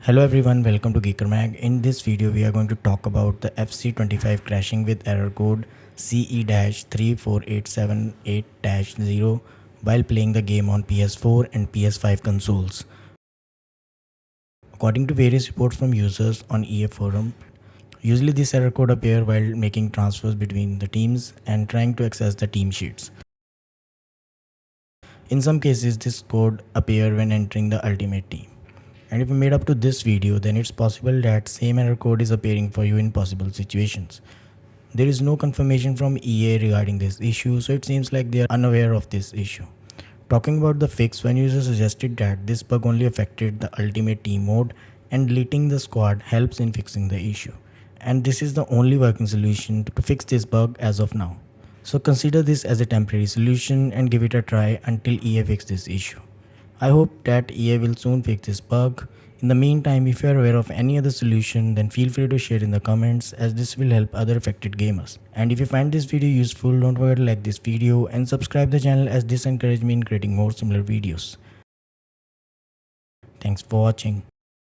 Hello everyone, welcome to geekermag. In this video we are going to talk about the FC25 crashing with error code CE-34878-0 while playing the game on PS4 and PS5 consoles. According to various reports from users on EA forum, usually this error code appears while making transfers between the teams and trying to access the team sheets. In some cases this code appears when entering the ultimate team. And if you made up to this video, then it's possible that same error code is appearing for you in possible situations. There is no confirmation from EA regarding this issue, so it seems like they are unaware of this issue. Talking about the fix, one user suggested that this bug only affected the ultimate team mode and deleting the squad helps in fixing the issue. And this is the only working solution to fix this bug as of now. So consider this as a temporary solution and give it a try until EA fixes this issue. I hope that EA will soon fix this bug. In the meantime, if you are aware of any other solution, then feel free to share in the comments as this will help other affected gamers. And if you find this video useful, don't forget to like this video and subscribe the channel as this encourages me in creating more similar videos. Thanks for watching.